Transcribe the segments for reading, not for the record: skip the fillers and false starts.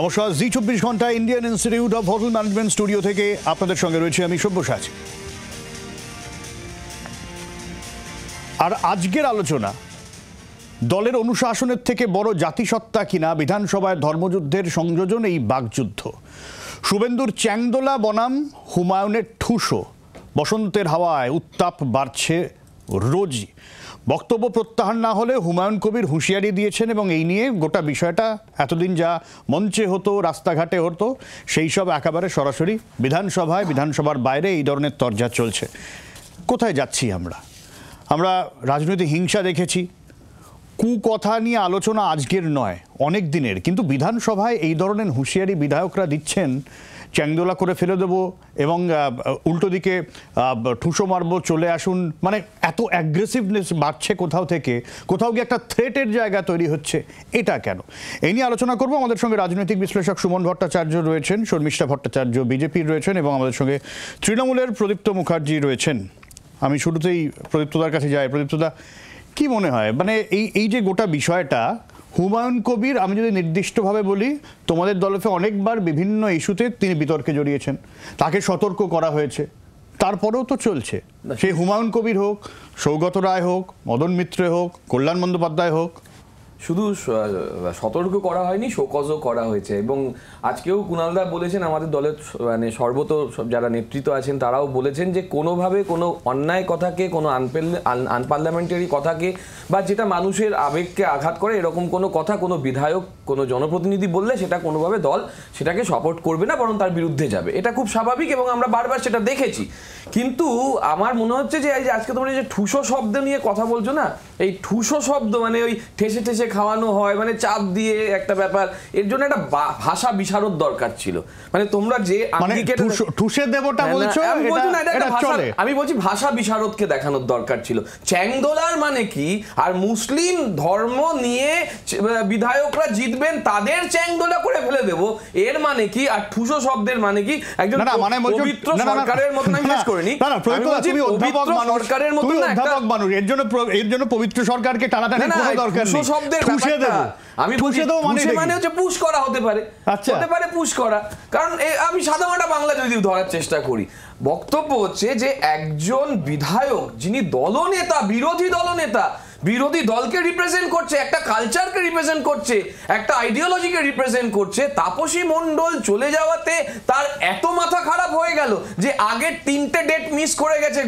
নমস্কার, জি 24 ঘন্টা Indian institute of hotel management studio থেকে আপনাদের সঙ্গে রয়েছে আমি সব্যসাচী। আর আজকের আলোচনা দলের অনুশাসনের থেকে বড় জাতিসত্তা কিনা বিধানসভায় ধর্মযুদ্ধের সংযোজন এই বাকযুদ্ধ। শুভেন্দুর চ্যাংদোলা বনাম হুমায়ুনের ঠুসো, বসন্তের হাওয়ায় উত্তাপ বাড়ছে রোজই। বক্তব্য প্রত্যাহার না হলে হুমায়ুন কবির হুঁশিয়ারি দিয়েছেন এবং এই নিয়ে গোটা বিষয়টা এতদিন যা মঞ্চে হতো, রাস্তাঘাটে হতো, সেই সব একেবারে সরাসরি বিধানসভার বাইরে এই ধরনের তরজা চলছে। কোথায় যাচ্ছি আমরা রাজনৈতিক হিংসা দেখেছি, কুকথা নিয়ে আলোচনা আজকের নয়, অনেক দিনের। কিন্তু বিধানসভায় এই ধরনের হুঁশিয়ারি বিধায়করা দিচ্ছেন, চ্যাংদোলা করে ফেলে দেবো এবং উল্টো দিকে ঠুসো মারবো, চলে আসুন, মানে এত অ্যাগ্রেসিভনেস বাড়ছে কোথাও গিয়ে একটা থ্রেটের জায়গা তৈরি হচ্ছে। এটা কেন? এই নিয়ে আলোচনা করবো। আমাদের সঙ্গে রাজনৈতিক বিশ্লেষক সুমন ভট্টাচার্য রয়েছেন, শর্মিষ্ঠা ভট্টাচার্য বিজেপির রয়েছেন এবং আমাদের সঙ্গে তৃণমূলের প্রদীপ্ত মুখার্জি রয়েছেন। আমি শুরুতেই প্রদীপ্তদার কাছে যাই। প্রদীপ্তদা, কি মনে হয়, মানে এই যে গোটা বিষয়টা, হুমায়ুন কবির, আমি যদি নির্দিষ্টভাবে বলি, তোমাদের দলে অনেকবার বিভিন্ন ইস্যুতে তিনি বিতর্কে জড়িয়েছেন, তাকে সতর্ক করা হয়েছে, তারপরেও তো চলছে। সেই হুমায়ুন কবির হোক, সৌগত রায় হোক, মদন মিত্র হোক, কল্যাণ বন্দ্যোপাধ্যায় হোক, শুধু সতর্ক করা হয়নি, শোকজও করা হয়েছে। এবং আজকেও কুণালদা বলেছেন, আমাদের দলের মানে সর্বত যারা নেতৃত্ব আছেন তারাও বলেছেন যে কোনোভাবে কোনো অন্যায় কথাকে, কোনো আনপার্লামেন্টারি কথাকে বা যেটা মানুষের আবেগকে আঘাত করে এরকম কোনো কথা কোনো বিধায়ক, কোনো জনপ্রতিনিধি বললে সেটা কোনোভাবে দল সেটাকে সাপোর্ট করবে না, বরং তার বিরুদ্ধে যাবে। এটা খুব স্বাভাবিক এবং আমরা বারবার সেটা দেখেছি। কিন্তু আমার মনে হচ্ছে যে এই যে আজকে তোমরা যে ঠুসো শব্দ নিয়ে কথা বলছো না, এই ঠুসো শব্দ মানে ওই ঠেসে ঠেসে খাওয়ানো হয়, মানে চাপ দিয়ে একটা ব্যাপার, এর জন্য একটা ভাষা বিশারদ দরকার ছিল। মানে তোমরা যে ঠুসে দেবটা বলছো, আমি বলছি ভাষা বিশারদকে দেখানোর দরকার ছিল। চ্যাংদোলার মানে কি, আর মুসলিম ধর্ম নিয়ে বিধায়করা জিতবেন তাদের চ্যাংদোলা করে ফেলে দেবো, এর মানে কি? আর ঠুসো শব্দের মানে কি? একজন পবিত্র সরকারের মতন, আমি শেষ করিনি, সরকারের মতন এর জন্য পবিত্র সরকারকে টানাটানি কোনো দরকার নেই। আমি মানে হচ্ছে পুশ করা হতে পারে, পুশ করা। কারণ আমি সাদামাটা বাংলা যদি ধরার চেষ্টা করি, বক্তব্য হচ্ছে যে একজন বিধায়ক যিনি দলনেতা, বিরোধী দলকে রিপ্রেজেন্ট করছে, একটা কালচারকে রিপ্রেজেন্ট করছে, একটা আইডিওলজিকে রিপ্রেজেন্ট করছে, তাপসী মণ্ডল চলে যাওয়াতে তার এত মাথা খারাপ হয়ে গেল যে আগের 3টে ডেট মিস করে গেছে।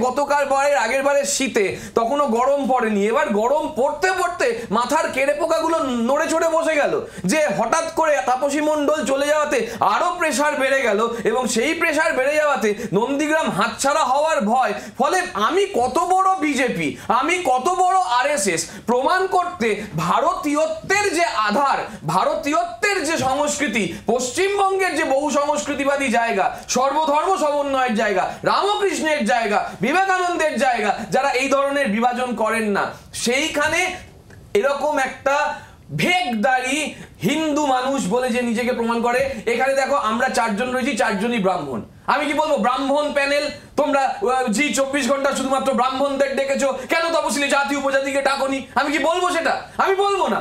আগের বারের শীতে তখনও গরম পড়েনি, এবার গরম পড়তে পড়তে মাথার কেড়ে পোকাগুলো নড়ে চড়ে বসে গেল, যে হঠাৎ করে তাপসী মণ্ডল চলে যাওয়াতে আরো প্রেসার বেড়ে গেল এবং সেই প্রেসার বেড়ে যাওয়াতে নন্দীগ্রাম হাতছাড়া হওয়ার ভয়। ফলে আমি কত বড় বিজেপি, আমি কত বড় আরএসএস প্রমাণ করতে ভারতীয়ত্বের যে আধার, ভারতীয়ত্বের যে সংস্কৃতি, পশ্চিমবঙ্গের যে বহু সংস্কৃতিবাদী জায়গা, সর্বধর্ম সমন্বয়ের জায়গা, রামকৃষ্ণের জায়গা, বিবেকানন্দের জায়গা, যারা এই ধরনের বিভাজন করেন না, সেইখানে এরকম একটা ভেকদারি হিন্দু মানুষ বলে যে নিজেকে প্রমাণ করে। এখানে দেখো, আমরা 4 জন রয়েছি, 4 জনই ব্রাহ্মণ। আমি কি বলবো ব্রাহ্মণ প্যানেল, তোমরা জি 24 ঘন্টা শুধুমাত্র ব্রাহ্মণদের ডেকেছো, কেন তপশিলি জাতি উপজাতিকে ডাকনি? আমি কি বলবো সেটা? আমি বলবো না।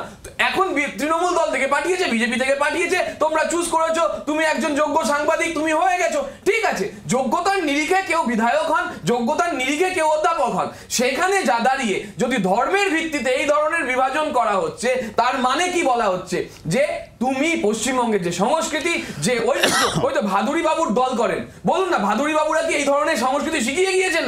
এখন তৃণমূল দল থেকে পাঠিয়েছে, বিজেপি থেকে পাঠিয়েছে, তোমরা চুজ করেছো, তুমি একজন যোগ্য সাংবাদিক, তুমি হয়ে গেছো, ঠিক আছে। যোগ্যতার নিরিখে কেউ বিধায়ক হন, যোগ্যতার নিরিখে কেউ অধ্যাপক হন। সেখানে যা দাঁড়িয়ে যদি ধর্মের ভিত্তিতে এই ধরনের বিভাজন করা হচ্ছে, তার মানে কি বলা হচ্ছে? যে তুমি পশ্চিমবঙ্গের যে সংস্কৃতি, যে ওই তো ভাদুরী বাবুর দল করেন, বলুন না, ভাদুরী বাবুরা কি এই ধরনের সংস্কৃতি শিখিয়ে গিয়েছেন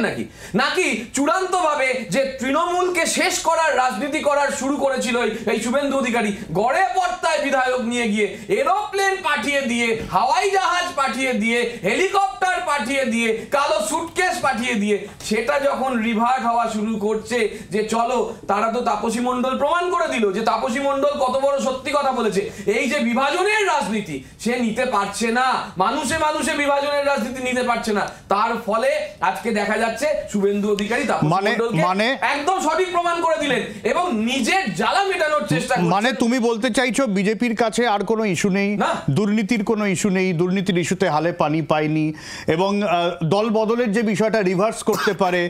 নাকি চূড়ান্ত ভাবে যে তৃণমূলকে শেষ করার রাজনীতি করার শুরু করেছিল এই শুভেন্দু অধিকারী, গড়ে পড়তায় বিধায়ক নিয়ে গিয়ে এরোপ্লেন পাঠিয়ে দিয়ে, হাওয়াই জাহাজ পাঠিয়ে দিয়ে, হেলিকপ্টার পাঠিয়ে দিয়ে, কালো সুটকেস পাঠিয়ে দিয়ে, সেটা যখন রিভার্ট হওয়া শুরু করছে যে চলো, তারা তো তাপসী মণ্ডল প্রমাণ করে দিল যে তাপসী মণ্ডল কত বড় সত্যি কথা বলেছে। এই যে বিভাজনের রাজনীতি সে নিতে পারছে না, মানুষে মানুষে বিভাজনের রাজনীতি নিতে পারছে না, তার ফলে আজকে দেখা যাচ্ছে শুভেন্দু অধিকারী মানে একদম সঠিক প্রমাণ করে দিলেন এবং নিজের জ্বালা মেটানোর চেষ্টা করছেন। মানে তুমি বলতে চাইছো বিজেপির কাছে আর কোনো ইস্যু নেই, দুর্নীতির কোনো ইস্যু নেই, দুর্নীতির ইস্যুতে হালে পানি পায়নি এবং দল বদলের যে বিষয়টা রিভার্স করতে পারে,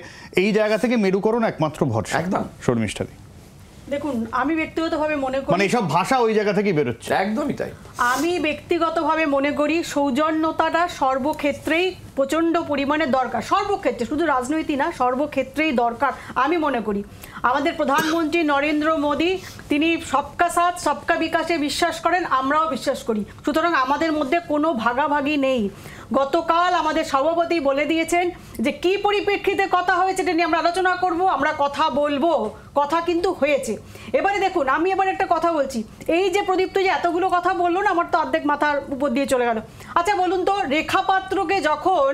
এই জায়গা থেকে মেরুকরণ একমাত্র ভরসা। একদম। শর্মিষ্ঠা। দেখুন, আমি ব্যক্তিগতভাবে মনে করি, মানে এইসব ভাষা ওই জায়গা থেকেই বেরোচ্ছে। একদমই তাই। আমি ব্যক্তিগতভাবে মনে করি সৌজন্যতাটা সর্বক্ষেত্রেই প্রচণ্ড পরিমাণে দরকার, সর্বক্ষেত্রে, শুধু রাজনৈতিক না, সর্বক্ষেত্রেই দরকার আমি মনে করি। আমাদের প্রধানমন্ত্রী নরেন্দ্র মোদী তিনি সবকা সাথ সবকা বিকাশে বিশ্বাস করেন, আমরাও বিশ্বাস করি, সুতরাং আমাদের মধ্যে কোনো ভাগাভাগি নেই। গতকাল আমাদের সভাপতি বলে দিয়েছেন যে কি পরিপ্রেক্ষিতে কথা হয়েছে এটা নিয়ে আমরা আলোচনা করব, আমরা কথা বলবো, কথা কিন্তু হয়েছে। এবারে দেখুন, আমি এবার একটা কথা বলছি, এই যে প্রদীপ্ত যে এতগুলো কথা বললো না, আমার তো অর্ধেক মাথার উপর দিয়ে চলে গেল। আচ্ছা বলুন তো, রেখা পাত্রকে যখন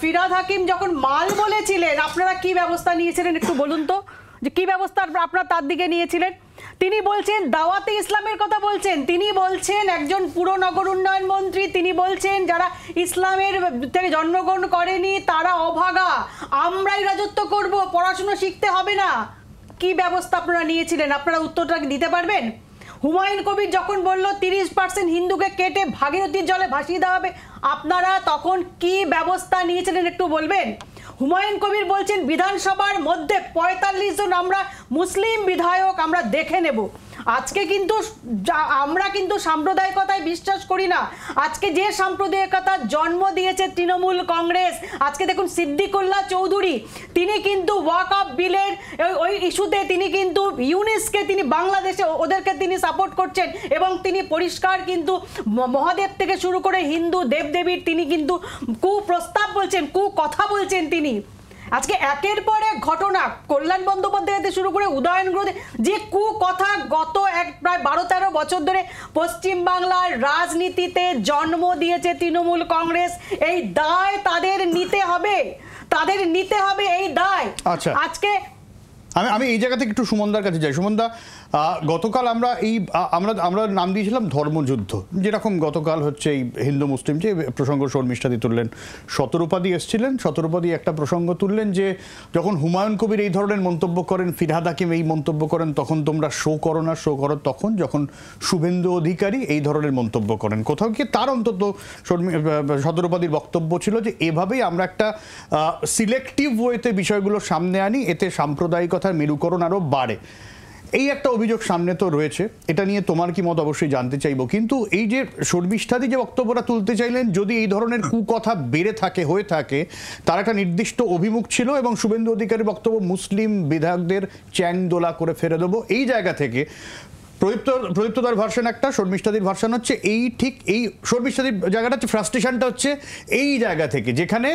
ফিরহাদ হাকিম যখন মাল বলেছিলেন, আপনারা কি ব্যবস্থা নিয়েছিলেন একটু বলুন তো, যে কি ব্যবস্থা আপনারা তার দিকে নিয়েছিলেন? তিনি বলছেন দাওয়াতে ইসলামের কথা বলছেন, তিনি বলছেন একজন পুরো নগর উন্নয়ন মন্ত্রী, তিনি বলছেন যারা ইসলামের থেকে জন্মগ্রহণ করেনি তারা অভাগা, আমরাই রাজত্ব করব, পড়াশোনা শিখতে হবে না। কি ব্যবস্থা আপনারা নিয়েছিলেন? আপনারা উত্তরটা দিতে পারবেন? হুমায়ুন কবির যখন বলল 30% হিন্দুকে কেটে ভাগীরথীর জলে ভাসিয়ে দেওয়া হবে, আপনারা তখন কি ব্যবস্থা নিয়েছিলেন একটু বলবেন? হুমায়ুন কবির বলছেন বিধানসভার মধ্যে 45 জন আমরা মুসলিম বিধায়ক আমরা দেখে নেব। আজকে কিন্তু আমরা কিন্তু সাম্প্রদায়িকতায় বিশ্বাস করি না। আজকে যে সাম্প্রদায়িকতার জন্ম দিয়েছে তৃণমূল কংগ্রেস, আজকে দেখুন সিদ্দিকুল্লাহ চৌধুরী তিনি কিন্তু ওয়াকফ বিলের ওই ইস্যুতে তিনি কিন্তু ইউনিসকে তিনি বাংলাদেশে ওদেরকে তিনি সাপোর্ট করছেন, এবং তিনি পরিষ্কার কিন্তু মহাদেব থেকে শুরু করে হিন্দু দেবদেবীর তিনি কিন্তু কুপ্রস্তাব বলছেন, কথা বলছেন তিনি। আজকে একের পর এক ঘটনা, কল্যাণ বন্দ্যোপাধ্যায় থেকে শুরু করে উদয়ন গ্রোথে যে কথা গত প্রায় 12-13 বছর ধরে পশ্চিমবাংলার রাজনীতিতে জন্ম দিয়েছে তৃণমূল কংগ্রেস, এই দায় তাদের নিতে হবে, তাদের নিতে হবে এই দায়। আচ্ছা, আজকে আমি এই জায়গা থেকে একটু সুমনদার কাছে যাই। সুমনদা, গতকাল আমরা নাম দিয়েছিলাম ধর্মযুদ্ধ, যেরকম গতকাল হচ্ছে এই হিন্দু মুসলিম যে প্রসঙ্গ শর্মিষ্ঠাদি তুললেন, শতরূপাদি এসেছিলেন, শতরূপাদি একটা প্রসঙ্গ তুললেন যে যখন হুমায়ুন কবির এই ধরনের মন্তব্য করেন, ফিরহাদ হাকিম এই মন্তব্য করেন, তখন তোমরা শো করো না, শো করো তখন যখন শুভেন্দু অধিকারী এই ধরনের মন্তব্য করেন। কোথাও গিয়ে তার অন্তত শতরূপাদির বক্তব্য ছিল যে এভাবেই আমরা একটা সিলেক্টিভ ওয়েতে বিষয়গুলো সামনে আনি, এতে সাম্প্রদায়িকতার মেরুকরণ আরও বাড়ে। এই একটা অভিযোগ সামনে তো রয়েছে, এটা নিয়ে তোমার কি মত অবশ্যই জানতে চাইবো। কিন্তু এই যে শর্মিষ্ঠাদি যে বক্তব্যটা তুলতে চাইলেন, যদি এই ধরনের কুকথা বেড়ে থাকে, হয়ে থাকে, তার একটা নির্দিষ্ট অভিমুখ ছিল, এবং শুভেন্দু অধিকারীর বক্তব্য মুসলিম বিধায়কদের চ্যাং দোলা করে ফেলে দেবো, এই জায়গা থেকে প্রদীপ্তদার ভার্সন একটা, শর্মিষ্ঠাদির ভার্সন হচ্ছে এই ঠিক এই শর্মিষ্ঠাদির জায়গাটা হচ্ছে ফ্রাস্ট্রেশনটা হচ্ছে এই জায়গা থেকে, যেখানে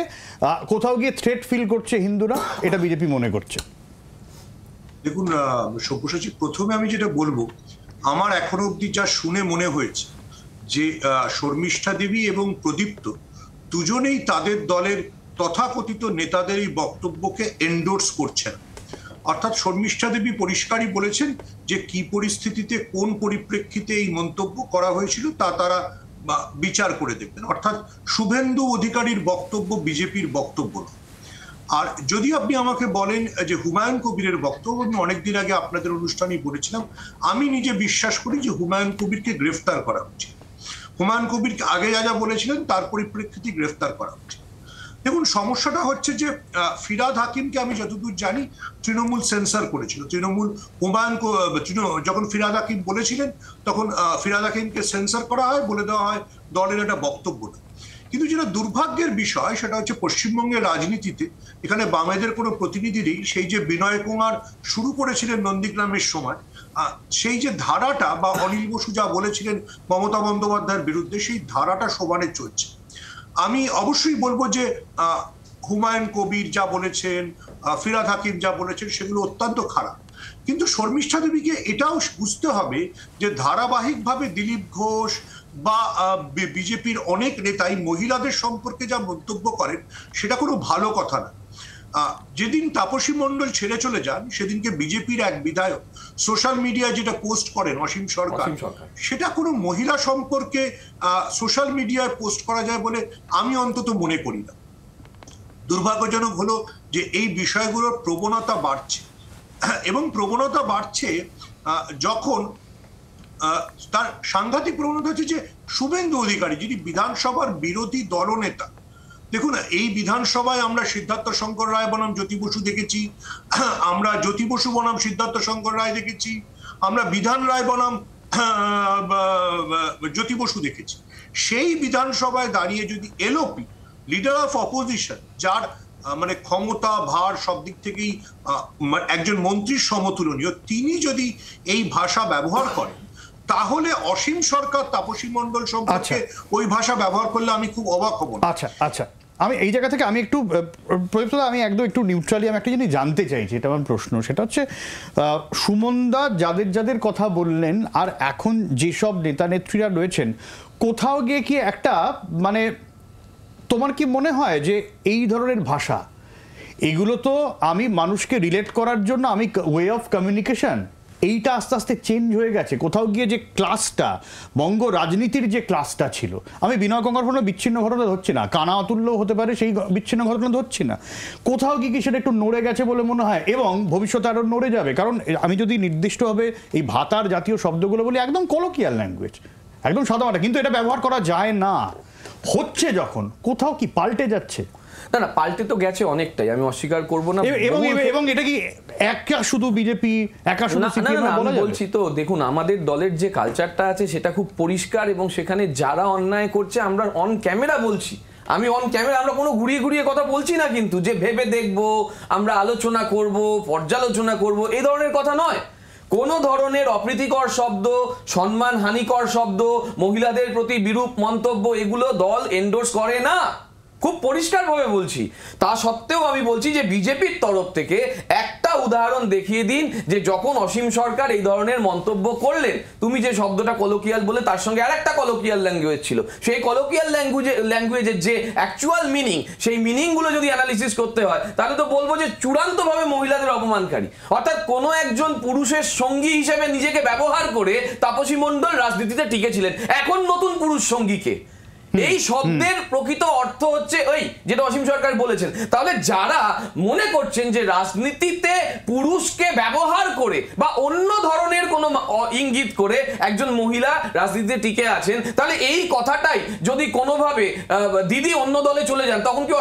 কোথাও গিয়ে থ্রেট ফিল করছে হিন্দুরা, এটা বিজেপি মনে করছে। দেখুন সব্যসাচী, প্রথমে আমি যেটা বলবো, আমার এখনো অব্দি যা শুনে মনে হয়েছে যে শর্মিষ্ঠা দেবী এবং প্রদীপ্ত দুজনেই তাদের দলের তথাকথিত নেতাদের এই বক্তব্যকে এন্ডোর্স করছেন। অর্থাৎ শর্মিষ্ঠা দেবী পরিষ্কারই বলেছেন যে কি পরিস্থিতিতে কোন পরিপ্রেক্ষিতে এই মন্তব্য করা হয়েছিল তা তারা বিচার করে দেখবেন। অর্থাৎ শুভেন্দু অধিকারীর বক্তব্য বিজেপির বক্তব্য নয়। আর যদি আপনি আমাকে বলেন যে হুমায়ুন কবিরের বক্তব্য, আমি অনেকদিন আগে আপনাদের অনুষ্ঠানেই বলেছিলাম, আমি নিজে বিশ্বাস করি যে হুমায়ুন কবিরকে গ্রেফতার করা উচিত। হুমায়ুন কবিরকে আগে যা যা বলেছিলেন তার পরিপ্রেক্ষিতে গ্রেফতার করা উচিত। দেখুন, সমস্যাটা হচ্ছে যে ফিরহাদ হাকিমকে আমি যতদূর জানি তৃণমূল সেন্সার করেছিল। তৃণমূল যখন ফিরহাদ হাকিম বলেছিলেন তখন ফিরহাদ হাকিমকে সেন্সার করা হয়, বলে দেওয়া হয় দলের একটা বক্তব্য না। কিন্তু যেটা দুর্ভাগ্যের বিষয় সেটা হচ্ছে পশ্চিমবঙ্গের রাজনীতিতে এখানে বামেদের কোনো প্রতিনিধি নেই। সেই যে বিনয় কুমার শুরু করেছিলেন নন্দীগ্রামের সময়, সেই যে ধারাটা, বা অনিল বসু যা বলেছিলেন মমতা বন্দ্যোপাধ্যায়ের বিরুদ্ধে, সেই ধারাটা সমানে চলছে। আমি অবশ্যই বলবো যে হুমায়ুন কবির যা বলেছেন, ফিরহাদ হাকিম যা বলেছেন, সেগুলো অত্যন্ত খারাপ। কিন্তু শর্মিষ্ঠা দেবীকে এটাও বুঝতে হবে যে ধারাবাহিকভাবে দিলীপ ঘোষ বা বিজেপির অনেক নেতাই মহিলাদের সম্পর্কে যা মন্তব্য করেন সেটা কোনো ভালো কথা না। যেদিন তাপসী মণ্ডল ছেড়ে চলে যান সেদিনকে বিজেপির এক বিধায়ক সোশ্যাল মিডিয়ায় যেটা পোস্ট করেন, অসীম সরকার, সেটা কোনো মহিলা সম্পর্কে সোশ্যাল মিডিয়ায় পোস্ট করা যায় বলে আমি অন্তত মনে করি না। দুর্ভাগ্যজনক হলো যে এই বিষয়গুলোর প্রবণতা বাড়ছে, এবং প্রবণতা বাড়ছে যখন তার সাংঘাতিক প্রবণতা হচ্ছে যে শুভেন্দু অধিকারী, যিনি বিধানসভার বিরোধী দলনেতা, দেখুন, এই বিধানসভায় আমরা সিদ্ধার্থ শঙ্কর রায় বনাম জ্যোতি বসু দেখেছি, আমরা জ্যোতি বসু বনাম সিদ্ধার্থ শঙ্কর রায় দেখেছি, আমরা বিধান রায় বনাম জ্যোতি বসু দেখেছি। সেই বিধানসভায় দাঁড়িয়ে যদি এলওপি, লিডার অফ অপোজিশন, যার মানে ক্ষমতা ভার সব দিক থেকেই একজন মন্ত্রীর সমতুলনীয়, তিনি যদি এই ভাষা ব্যবহার করেন, তাহলে অসীম সরকার তাপসী মণ্ডল সম্পর্কে ওই ভাষা ব্যবহার করলে আমি খুব অবাক হব না। আচ্ছা আচ্ছা, আমি এই জায়গা থেকে আমি একটু আমি একটু নিউট্রালি আমি একটা জিনিস জানতে চাইছি, এটা আমার প্রশ্ন। সেটা হচ্ছে সুমনদা যাদের কথা বললেন আর এখন যেসব নেতা নেত্রীরা রয়েছেন, কোথাও গিয়ে কি একটা মানে তোমার কি মনে হয় যে এই ধরনের ভাষা, এগুলো তো আমি মানুষকে রিলেট করার জন্য আমি ওয়ে অফ কমিউনিকেশন, এইটা আস্তে আস্তে চেঞ্জ হয়ে গেছে? কোথাও গিয়ে যে ক্লাসটা, বঙ্গ রাজনীতির যে ক্লাসটা ছিল, আমি বিনয় গঙ্গোপাধ্যায়ের বিচ্ছিন্ন ঘটনা ধরছি না, কানা অতুল্য হতে পারে সেই বিচ্ছিন্ন ঘটনা ধরছি না, কোথাও গিয়ে কি সেটা একটু নড়ে গেছে বলে মনে হয় এবং ভবিষ্যতে আরও নড়ে যাবে? কারণ আমি যদি নির্দিষ্টভাবে এই ভাতার জাতীয় শব্দগুলো বলি, একদম কলোকিয়াল ল্যাঙ্গুয়েজ, একদম সাদামাটা, কিন্তু এটা ব্যবহার করা যায় না। হচ্ছে যখন কোথাও কি পাল্টে যাচ্ছে? না না, পাল্টে তো গেছে অনেকটাই, আমি অস্বীকার করব না। এবং এটা কি একা শুধু বিজেপি, একা শুধু সিপিএম বলা যাবে? বলছি তো, দেখুন আমাদের দলের যে কালচারটা আছে সেটা খুব পরিষ্কার, এবং সেখানে যারা অন্যায় করছে আমরা অন ক্যামেরা বলছি। আমি অন ক্যামেরা, আমরা কোনো ঘুরিয়ে ঘুরিয়ে কথা বলছি না, কিন্তু যে ভেবে দেখবো, আমরা আলোচনা করব, পর্যালোচনা করব, এই ধরনের কথা নয়। কোন ধরনের অপ্রীতিকর শব্দ, সম্মানহানিকর শব্দ, মহিলাদের প্রতি বিরূপ মন্তব্য, এগুলো দল এন্ডোর্স করে না, খুব পরিষ্কারভাবে বলছি। তা সত্ত্বেও আমি বলছি যে বিজেপির তরফ থেকে একটা উদাহরণ দেখিয়ে দিন যে যখন অসীম সরকার এই ধরনের মন্তব্য করলেন, তুমি যে শব্দটা কলোকিয়াল বলে তার সঙ্গে আরেকটা কলোকিয়াল ল্যাঙ্গুয়েজ ছিল, সেই কলোকিয়াল ল্যাঙ্গুয়েজের যে অ্যাকচুয়াল মিনিং, সেই মিনিংগুলো যদি অ্যানালিসিস করতে হয়, তাহলে তো বলবো যে চূড়ান্তভাবে মহিলাদের অপমানকারী। অর্থাৎ কোনো একজন পুরুষের সঙ্গী হিসেবে নিজেকে ব্যবহার করে তাপসী মণ্ডল রাজনীতিতে টিকেছিলেন, এখন নতুন পুরুষ সঙ্গীকে। এই শব্দের প্রকৃত অর্থ হচ্ছে ওই যেটা অসীম সরকার বলেছেন। তাহলে যারা মনে করছেন যে রাজনীতিতে পুরুষকে ব্যবহার করে বা অন্য ধরনের কোনো ইঙ্গিত করে একজন মহিলা রাজনীতিতে টিকে আছেন, তাহলে এই কথাটাই যদি কোনোভাবে দিদি অন্য দলে চলে যান, তখন কি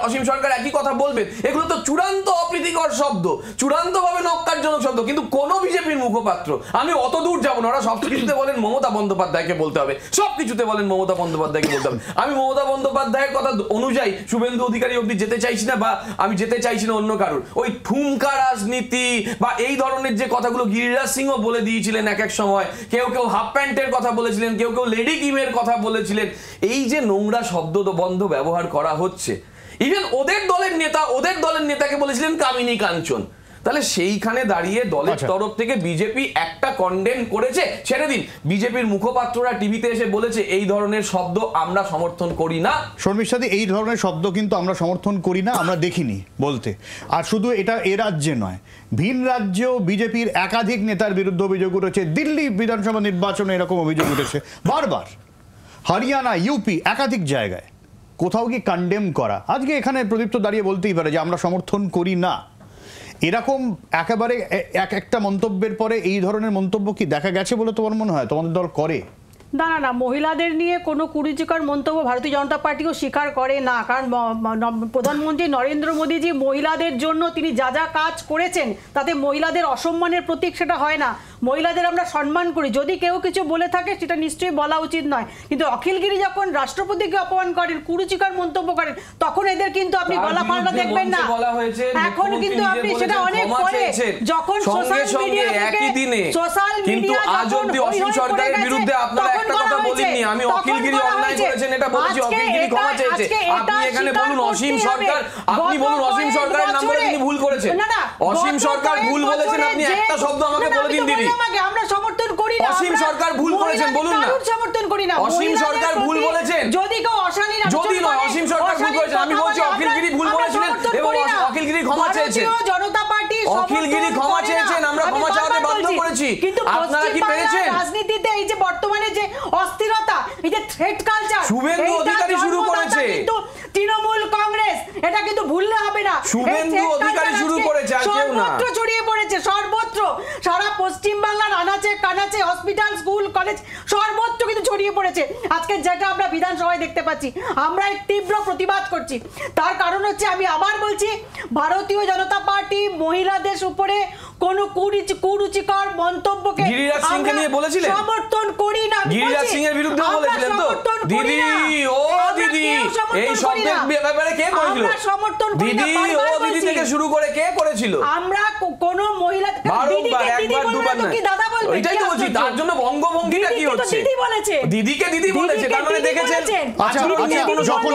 অসীম সরকার একই কথা বলবেন? এগুলো তো চূড়ান্ত অপ্রীতিকর শব্দ, চূড়ান্তভাবে নক্কারজনক শব্দ। কিন্তু কোনো বিজেপির মুখপাত্র, আমি অত দূর যাবো না, ওরা সব কিছুতে বলেন মমতা বন্দ্যোপাধ্যায়কে বলতে হবে, সব কিছুতে বলেন মমতা বন্দ্যোপাধ্যায়কে বলতে হবে। আমি মমতা বন্দ্যোপাধ্যায়ের কথা অনুযায়ী শুভেন্দু অধিকারী অবধি যেতে চাইছি না, বা আমি যেতে চাইছি না অন্য কারোর। ওই ঠুমকা রাজনীতি বা এই ধরনের যে কথাগুলো গিরিরাজ সিংও বলে দিয়েছিলেন এক এক সময়, কেউ কেউ হাফ প্যান্টের কথা বলেছিলেন, কেউ কেউ লেডি কিমের কথা বলেছিলেন, এই যে নোংরা শব্দ বন্ধ ব্যবহার করা হচ্ছে, ইভেন ওদের দলের নেতাকে বলেছিলেন কামিনী কাঞ্চন। তাহলে সেইখানে দাঁড়িয়ে দলের তরফ থেকে বিজেপি একটা কন্ডেম করেছে, ছেড়ে দিন, বিজেপির মুখপাত্ররা টিভিতে এসে বলেছে এই ধরনের শব্দ আমরা সমর্থন করি না। শর্মিষ্ঠাদি, এই ধরনের শব্দ কিন্তু আমরা সমর্থন করি না, আমরা দেখিনি বলতে। আর শুধু এটা এ রাজ্যে নয়, ভিন রাজ্যেও বিজেপির একাধিক নেতার বিরুদ্ধে অভিযোগ উঠেছে। দিল্লি বিধানসভা নির্বাচনে এরকম অভিযোগ উঠেছে বারবার, হরিয়ানা, ইউপি, একাধিক জায়গায়। কোথাও কি কন্ডেম করা? আজকে এখানে প্রদীপ্ত দাঁড়িয়ে বলতেই পারে যে আমরা সমর্থন করি না। এরকম একেবারে একটা মন্তব্যের পরে এই ধরনের মন্তব্য কি দেখা গেছে বলে তোমার মনে হয় তোমাদের দল করে? না না না, মহিলাদের নিয়ে কোনো কুরুচিকর মন্তব্য ভারতীয় জনতা পার্টিও স্বীকার করে না। কারণ প্রধানমন্ত্রী নরেন্দ্র মোদীজি মহিলাদের জন্য তিনি যা যা কাজ করেছেন, তাতে মহিলাদের অসম্মানের প্রতীক সেটা হয় না। মহিলাদের আমরা সম্মান করি, যদি কেউ কিছু বলে থাকে সেটা নিশ্চয়ই বলা উচিত নয়। কিন্তু অখিলগিরি যখন রাষ্ট্রপতিকে অপমান করেন, কুরুচিকর মন্তব্য করেন, তখন এদের কিন্তু আপনি গলা ফাড়া দেখবেন না। এখন কিন্তু আপনি সেটা অনেক পরে, যখন সোশ্যাল মিডিয়া থেকে কিন্তু আজ অবধি অসীম সরকারের বিরুদ্ধে আপনারা একটা কথা বলেননি। আমি অখিলগিরি অন্যায় করেছেন এটা বলেছি, অখিলগিরি ক্ষমা চেয়েছে। আপনি এখানে বলুন অসীম সরকার, আপনি বলুন অসীম সরকারের নাম বলে তিনি ভুল করেছেন। অসীম সরকার ভুল বলেছেন, আপনি একটা শব্দ আমাকে বলে দিন দিদি। আমরা সমর্থন করি না। অসীম সরকার ভুল করেছেন বলুন না। সমর্থন করি না। অসীম সরকার ভুল বলেছেন, যদি কেউ অশালীন যদি নয় অসীম সরকার ভুল করেছেন। আমি বলছি অখিলগিরি ভুল বলেছিলেন এবং অখিলগিরি ক্ষমা চেয়েছেন। জনতা পার্টি অখিলগিরি ক্ষমা চেয়েছেন, আমরা ক্ষমা চাওয়াতে বাধ্য করেছি। কিন্তু আপনারা কি পেরেছেন? রাজনীতিতে এই যে বর্তমানে যে অস্থিরতা, এই যে থ্রেট কালচার, শুভেন্দু অধিকারী শুরু করেছে, কিন্তু তৃণমূল কংগ্রেস, এটা কিন্তু ভুললে হবে না। শুভেন্দু অধিকারী শুরু করেছে, আর কেউ না। সর্বত্র ছড়িয়ে পড়েছে, সর্বত্র সর্বত্র, সারা পশ্চিমবাংলার আনাচে কানাচে, হসপিটাল, স্কুল, কলেজ সর্বত্র কিন্তু ছড়িয়ে পড়েছে। আজকে যেটা আমরা বিধানসভায় দেখতে পাচ্ছি, আমরা এক তীব্র প্রতিবাদ করছি। তার কারণ হচ্ছে, আমি আবার বলছি, ভারতীয় জনতা পার্টি মহিলাদের উপরে কোন কুরুচিকর মন্তব্যকে গিরিরাজ সিংকে নিয়ে বলেছিলেন, সমর্থন করি না। গিরিরাজ সিং এর বিরুদ্ধে বলেছিলেন তো, দিদি ও দিদি এই শব্দের ব্যাপারে কে করেছিল? দিদি ও দিদি থেকে শুরু করে কে করেছিল? আমরা কোন মহিলা বারবার একবার দুবার না, দাদা বলবে, এটাই তো বলছি। তার জন্য বঙ্গভঙ্গিটা কি হচ্ছে? দিদি বলেছে, দিদিকে দিদি বলেছে, তার মানে দেখেছেন। যখন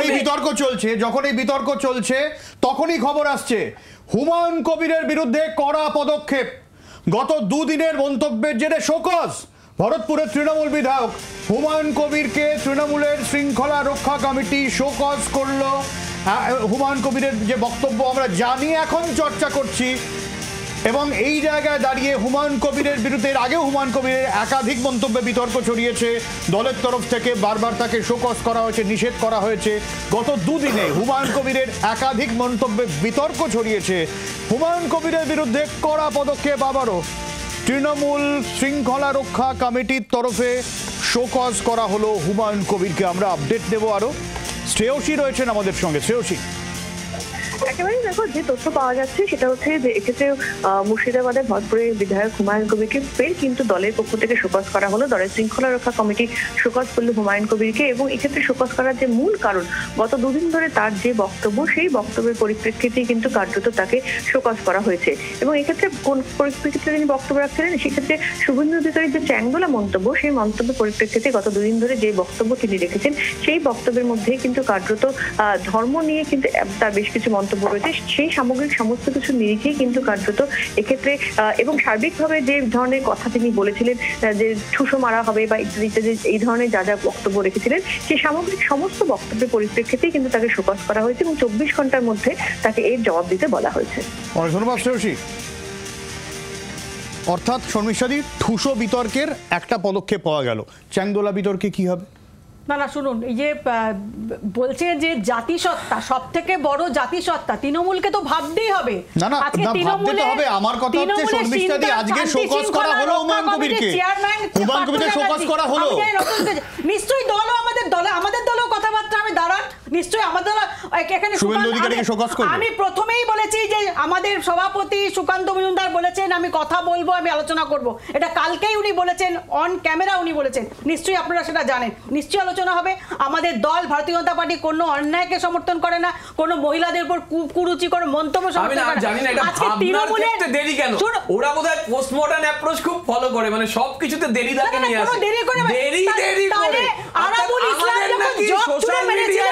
এই বিতর্ক চলছে তখনই খবর আসছে হুমায়ুন কবিরের বিরুদ্ধে কড়া পদক্ষেপ। গত দুদিনের মন্তব্যের জেরে শোকজ। ভরতপুরের তৃণমূল বিধায়ক হুমায়ুন কবিরকে তৃণমূলের শৃঙ্খলা রক্ষা কমিটি শোকজ করলো। হুমায়ুন কবিরের যে বক্তব্য আমরা জানি, এখন চর্চা করছি, এবং এই জায়গায় দাঁড়িয়ে হুমায়ুন কবিরের বিরুদ্ধে এর আগেও হুমায়ুন কবিরের একাধিক মন্তব্যে বিতর্ক ছড়িয়েছে। দলের তরফ থেকে বারবার তাকে শোকজ করা হয়েছে, নিষেধ করা হয়েছে। গত দুদিনে হুমায়ুন কবিরের একাধিক মন্তব্যে বিতর্ক ছড়িয়েছে। হুমায়ুন কবিরের বিরুদ্ধে কড়া পদক্ষেপ আবারও। তৃণমূল শৃঙ্খলা রক্ষা কমিটির তরফে শোকজ করা হলো হুমায়ুন কবিরকে। আমরা আপডেট দেব আরো। শ্রেয়সী রয়েছেন আমাদের সঙ্গে। শ্রেয়সী, একেবারে দেখো, যে তথ্য পাওয়া যাচ্ছে সেটা হচ্ছে যে এক্ষেত্রে মুর্শিদাবাদের ভরতপুরের বিধায়ক হুমায়ুন কবিরকে ফের কিন্তু দলের পক্ষ থেকে শোকজ করা হলো। দলের শৃঙ্খলা রক্ষা কমিটি শোকজ করলো হুমায়ুন কবিরকে, এবং এক্ষেত্রে শোকজ করার যে মূল কারণ, গত দুদিন ধরে তার যে বক্তব্য, সেই বক্তব্যের পরিপ্রেক্ষিতেই কিন্তু কার্যত তাকে শোকজ করা হয়েছে। এবং এক্ষেত্রে কোন পরিপ্রেক্ষিতে তিনি বক্তব্য রাখছিলেন, সেক্ষেত্রে শুভেন্দু অধিকারীর যে চ্যাংদোলা মন্তব্য, সেই মন্তব্যের পরিপ্রেক্ষিতে গত দুদিন ধরে যে বক্তব্য তিনি রেখেছেন, সেই বক্তব্যের মধ্যেই কিন্তু কার্যত ধর্ম নিয়ে কিন্তু তার বেশ কিছু মন্তব্য রয়েছে। সেই সামগ্রিক সমস্ত কিছু নিরিখেই কিন্তু কার্যত এক্ষেত্রে এবং সার্বিকভাবে যে ধরনের কথা তিনি বলেছিলেন, যে ঠুসো মারা হবে বা ইত্যাদি, এই ধরনের যা যা বক্তব্য রেখেছিলেন, সেই সামগ্রিক সমস্ত বক্তব্যের পরিপ্রেক্ষিতেই কিন্তু তাকে শোকজ করা হয়েছে, এবং 24 ঘন্টার মধ্যে তাকে এর জবাব দিতে বলা হয়েছে। অনেক ধন্যবাদ শ্রেয়সী। অর্থাৎ শর্মিষ্ঠাদি, ঠুসো বিতর্কের একটা পদক্ষেপ পাওয়া গেল। চ্যাংদোলা বিতর্কে কি হবে? না, শুনুন, এই যে বলছে যে জাতিসত্তা, সব থেকে বড় জাতিসত্তা, তৃণমূলকে তো ভাবতেই হবে। না, ভাবতে তো হবে। আমার কথা হচ্ছে শর্মিষ্ঠাদি, আজকে শোকজ করা হলো হুমায়ুন কবিরকে, হুমায়ুন কবিরকে শোকজ করা হলো। নিশ্চয়ই দলও আমাদের দলও কথাবার্তা আমি দাঁড়ান, নিশ্চয়ই আমাদের এখানে শুভেন্দু অধিকারীকে শোকজ করবে। আমি প্রথমেই বলেছি যে আমাদের সভাপতি সুকান্ত মজুমদার বলেছেন আমি কথা বলবো, আমি আলোচনা করব। এটা কালকেই উনি বলেছেন, অন ক্যামেরা উনি বলেছেন। নিশ্চয়ই আপনারা সেটা জানেন, নিশ্চয়ই আলোচনা হবে। আমাদের দল ভারতীয় জনতা পার্টি কোনো অন্যায়কে সমর্থন করে না, কোনো মহিলাদের উপর কুরুচিকর মন্তব্য সমর্থন করে না। জানি না এটা ভাবনার ক্ষেত্রে দেরি কেন? ওরা বোধহয় পোস্টমর্টম অ্যাপ্রোচ খুব ফলো করে, মানে সবকিছুতে দেরি দাগে নিয়ে আসে। দেরি করে আরাবুল ইসলাম যখন জব ছুড়ে মেরেছিল,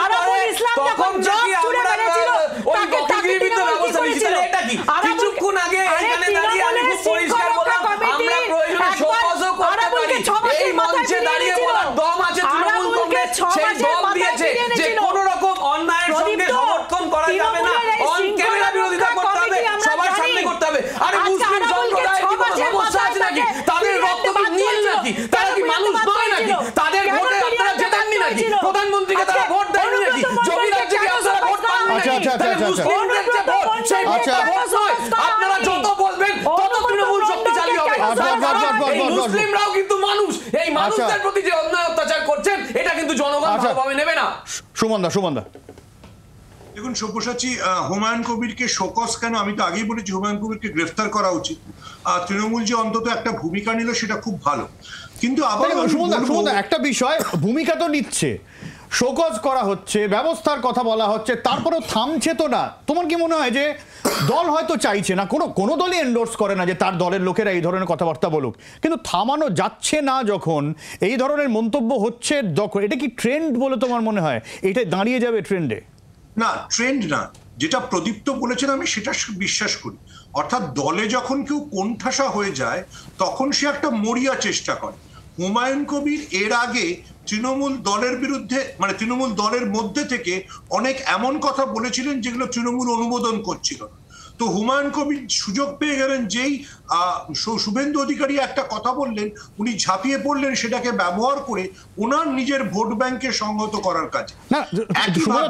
আরাবুল ইসলাম যখন জব ছুড়ে মেরেছিল, তাকে অগ্নিবীর ব্যবস্থা নিয়েছিল। এটা কি কিছুক্ষণ আগে এখানে দাঁড়িয়ে আমি খুব পরিষ্কার বললাম, আমরা প্রয়োজনে শোকজও করতে পারি। এই মঞ্চে দাঁড়িয়ে বলার দম আছে তৃণমূল কংগ্রেস, সেই দম দিয়েছে যে কোন রকম অন্যায়ের সঙ্গে সমর্থন করা যাবে না, অন ক্যামেরা বিরোধিতা করতে হবে, সবার সামনে করতে হবে। আরে মুসলিম সম্প্রদায়ের কি কোনো সমস্যা আছে নাকি? তাদের রক্ত কি নীল নাকি? তারা কি মানুষ নয় নাকি? তাদের ভোটে আপনারা জেতাননি নাকি? প্রধানমন্ত্রীকে তারা ভোট দেননি নাকি? জমি রাজ্যে আপনারা ভোট পাননি নাকি? তাহলে মুসলিমদের যে ভোট, সেই ভোটটা ভোট নয়। আপনারা যত বলবেন তত তৃণমূল শক্তিশালী হবে। এই মুসলিমরাও কিন্তু মানুষ, এই মানুষদের প্রতি যে অন্যায় অত্যাচার করছেন, এটা কিন্তু জনগণ ভালোভাবে নেবে না। সুমনদা, দেখুন সব্যসাচী, হুমায়ুন কবিরকে শোকজ কেন? আমি তো আগেই বলেছি হুমায়ুন কবিরকে গ্রেফতার করা উচিত। তৃণমূল যে অন্তত একটা ভূমিকা নিল সেটা খুব ভালো, কিন্তু আবার সুমনদা, একটা বিষয়, ভূমিকা তো নিচ্ছে, শোকজ করা হচ্ছে, ব্যবস্থার কথা বলা হচ্ছে, তারপরেও থামছে তো না। তোমার কি মনে হয় যে দল হয়তো চাইছে না, কোনো দলই এন্ডোর্স করে না যে তার দলের লোকেরা এই ধরনের কথাবার্তা বলুক, কিন্তু থামানো যাচ্ছে না যখন, এই ধরনের মন্তব্য হচ্ছে যখন, এটা কি ট্রেন্ড বলে তোমার মনে হয়? এটা দাঁড়িয়ে যাবে ট্রেন্ডে? না, ট্রেন্ড না। যেটা প্রদীপ্ত বলেছেন আমি সেটা বিশ্বাস করি। অর্থাৎ দলে যখন কেউ কোণঠাসা হয়ে যায় তখন সে একটা মরিয়া চেষ্টা করে। হুমায়ুন কবির এর আগে তৃণমূল দলের বিরুদ্ধে, মানে তৃণমূল দলের মধ্যে থেকে অনেক এমন কথা বলেছিলেন যেগুলো তৃণমূল অনুমোদন করছিল না। তো হুমায়ুন কবির সুযোগ পেয়ে গেলেন, যেই শুভেন্দু অধিকারী একটা কথা বললেন উনি ঝাঁপিয়ে পড়লেন সেটাকে ব্যবহার করে ওনার নিজের ভোট ব্যাংকে সংহত করার কাজে। না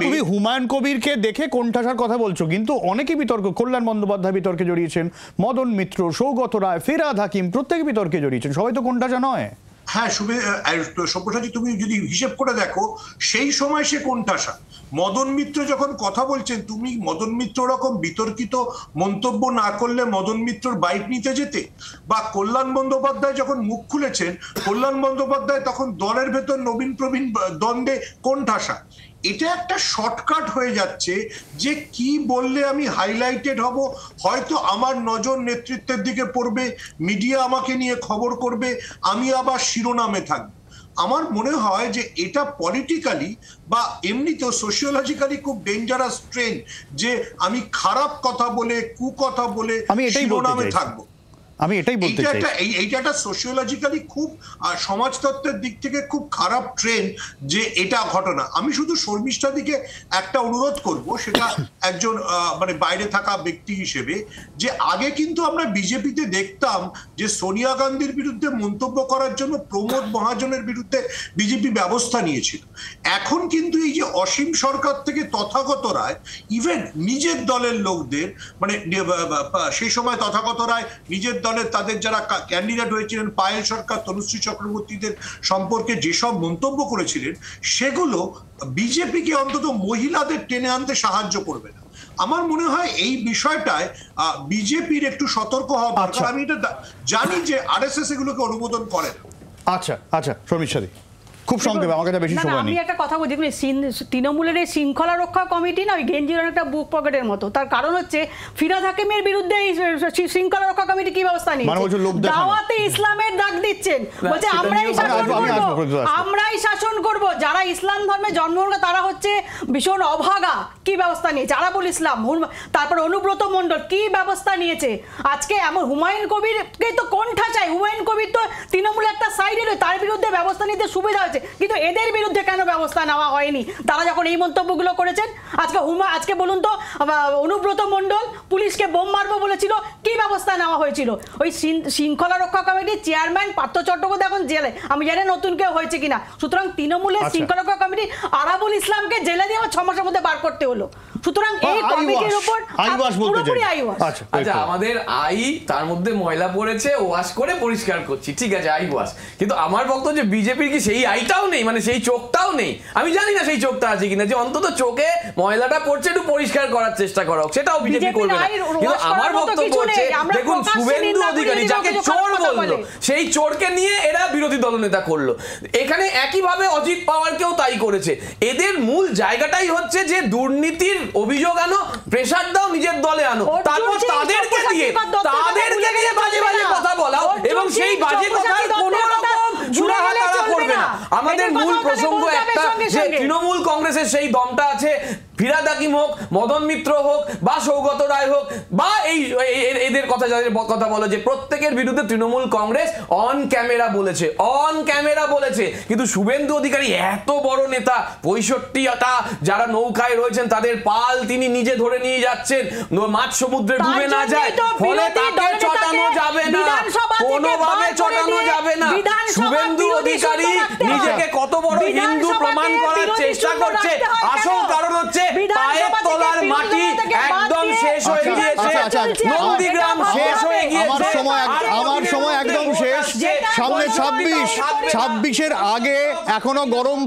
তুমি হুমায়ুন কবিরকে দেখে কোণঠাসার কথা বলছো, কিন্তু অনেকেই বিতর্ক, কল্যাণ বন্দ্যোপাধ্যায় বিতর্কে জড়িয়েছেন, মদন মিত্র, সৌগত রায়, ফিরহাদ হাকিম প্রত্যেকে বিতর্কে জড়িয়েছেন, সবাই তো কোণঠাসা নয়। হ্যাঁ সব্যসাচী, তুমি যদি হিসেব করে দেখো সেই সময় সে কোণঠাসা। মদন মিত্র যখন কথা বলছেন, তুমি মদন মিত্র রকম বিতর্কিত মন্তব্য না করলে মদন মিত্রর বাইক নিতে যেতে, বা কল্যাণ বন্দ্যোপাধ্যায় যখন মুখ খুলেছেন, কল্যাণ বন্দ্যোপাধ্যায় তখন দলের ভেতর নবীন প্রবীণ দ্বন্দ্বে কোণঠাসা। এটা একটা শর্টকাট হয়ে যাচ্ছে যে কি বললে আমি হাইলাইটেড হব, হয়তো আমার নজর নেতৃত্বের দিকে পড়বে, মিডিয়া আমাকে নিয়ে খবর করবে, আমি আবার শিরোনামে থাকবো। আমার মনে হয় যে এটা পলিটিক্যালি বা এমনিতেও সোশিওলজিক্যালি খুব ডেঞ্জারাস ট্রেন্ড, যে আমি খারাপ কথা বলে, কুকথা বলে শিরোনামে থাকবো। আমি এটাই বলতে চাই, এইটা একটা সোশিওলজিক্যালি খুব সমাজতত্ত্বের দিক থেকে খুব খারাপ ট্রেন্ড যে এটা ঘটনা। আমি শুধু শর্মিষ্ঠার দিকে একটা অনুরোধ করব, সেটা একজন মানে বাইরে থাকা ব্যক্তি হিসেবে, যে আগে কিন্তু আমরা বিজেপিতে দেখতাম যে সোনিয়া গান্ধীর বিরুদ্ধে মন্তব্য করার জন্য প্রমোদ মহাজনের বিরুদ্ধে বিজেপি ব্যবস্থা নিয়েছিল। এখন কিন্তু এই যে অসীম সরকার থেকে তথাগত রায় ইভেন নিজের দলের লোকদের, মানে সেই সময় তথাগত রায় নিজের তাদের যারা ক্যান্ডিডেট হয়েছিলেন, পায়েল সরকার, তনুশ্রী চক্রবর্তীদের সম্পর্কে যেসব মন্তব্য করেছিলেন, সেগুলো বিজেপিকে অন্তত মহিলাদের টেনে আনতে সাহায্য করবে না। আমার মনে হয় এই বিষয়টায় বিজেপির একটু সতর্ক হওয়া দরকার। আমি এটা জানি যে আরএসএস এগুলোকে অনুমোদন করে না। আচ্ছা শর্মিষ্ঠা দি, খুব সংক্ষেপে, আমার কাছে বেশি সময় নেই। আমি একটা কথা বলি, তৃণমূলের এই শৃঙ্খলা রক্ষা কমিটি না ওই গেঞ্জির একটা বুক পকেটের মতো। তার কারণ হচ্ছে ফিরহাদ হাকিমের বিরুদ্ধে এই শৃঙ্খলা রক্ষা কমিটি কি ব্যবস্থা নিয়েছে? দাওয়াতে ইসলামের ডাক দিচ্ছেন, বলছে আমরাই শাসন করব, যারা ইসলাম ধর্মে জন্মগ্রহণ তারা হচ্ছে ভীষণ অভাগা, কি ব্যবস্থা নিয়েছে? আরাবুল ইসলাম, তারপর অনুব্রত মণ্ডল কি ব্যবস্থা নিয়েছে? আজকে এমন হুমায়ুন কবিরকে তো কোণঠা চাই, হুমায়ুন কবির তো তৃণমূলের একটা সাইডে রয়েছে, তার বিরুদ্ধে ব্যবস্থা নিতে সুবিধা হয়েছে, কিন্তু এদের বিরুদ্ধে কেন ব্যবস্থা নেওয়া হয়নি? তারা যখন এই মন্তব্যগুলো করেছেন, আজকে বলুন তো, অনুব্রত মণ্ডল পুলিশকে বোম মারবো বলেছিল, কি ব্যবস্থা নেওয়া হয়েছিল? ওই শৃঙ্খলা রক্ষা কমিটির চেয়ারম্যান পার্থ চট্টোপাধ্যায় এখন জেলে, আমি জানি নতুন কেউ হয়েছে কিনা। সুতরাং তৃণমূলের শৃঙ্খলা রক্ষা কমিটি আরাবুল ইসলামকে জেলে দিয়ে 6 মাসের মধ্যে বার করতে হলো। সুতরাং এই কমিটির উপর পুরোপুরি আইওয়াশ। আচ্ছা, আমাদের তার মধ্যে ময়লা পড়েছে, ওয়াশ করে পরিষ্কার করছি, ঠিক আছে, আইওয়াশ। কিন্তু আমার বক্তব্য যে বিজেপির কি সেই আইটাও নেই, মানে সেই চোখটাও নেই। আমি জানি না সেই চোখটা আছে কিনা, যে অন্তত চোখে ময়লাটা পড়ছে একটু পরিষ্কার করার চেষ্টা করা হোক, সেটাও বিজেপি করবে না। কিন্তু আমার বক্তব্য হচ্ছে, দেখুন শুভেন্দু অধিকারী যাকে চোর বললো, সেই চোরকে নিয়ে এরা বিরোধী দলনেতা করলো। এখানে একইভাবে অজিত পাওয়ারকেও তাই করেছে। এদের মূল জায়গাটাই হচ্ছে যে দুর্নীতির অভিযোগ আনো, প্রেসার দাও, নিজের দলে আনো, তারপর তাদেরকে দিয়ে বাজে বাজে কথা বলাও, এবং সেই বাজে কথার কোনো রকম সুরাহা তারা করবে না। আমাদের মূল প্রসঙ্গ একটা, যে তৃণমূল কংগ্রেসের সেই দমটা আছে, ফিরহাদ হাকিম হোক, মদন মিত্র হোক, বা সৌগত রায় হোক, বা এদের কথা যাদের কথা বলে, যে প্রত্যেকের বিরুদ্ধে তৃণমূল কংগ্রেস অন ক্যামেরা বলেছে। কিন্তু শুভেন্দু অধিকারী এত বড় নেতা, 65টা যারা নৌকায় রয়েছেন তাদের পাল তিনি নিজে ধরে নিয়ে যাচ্ছেন, মাছ সমুদ্রে ডুবে না যায়, ফলে তাকে চটানো যাবে না, কোনোভাবে চটানো যাবে না। শুভেন্দু অধিকারী নিজেকে কত বড় হিন্দু প্রমাণ করার চেষ্টা করছে। আসল কারণ হচ্ছে পায়ের তলার মাটি একদম শেষ হয়ে গিয়েছে, নন্দীগ্রাম শেষ হয়ে গিয়েছে। আমার সময় একদম শেষ। সামনে 26-এর আগে এখনো গরম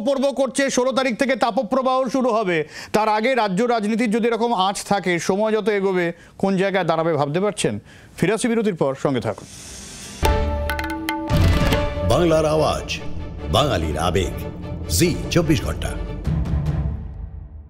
পর্ব করছে, 16 তারিখ থেকে তাপপ্রবাহ শুরু হবে। তার আগে রাজ্য রাজনীতির যদি এরকম আঁচ থাকে, সময় যত এগোবে কোন জায়গায় দাঁড়াবে ভাবতে পারছেন? ফিরাসি বিরতির পর সঙ্গে থাকুন। বাংলার আওয়াজ, বাঙালির আবেগ, জি 24 ঘন্টা।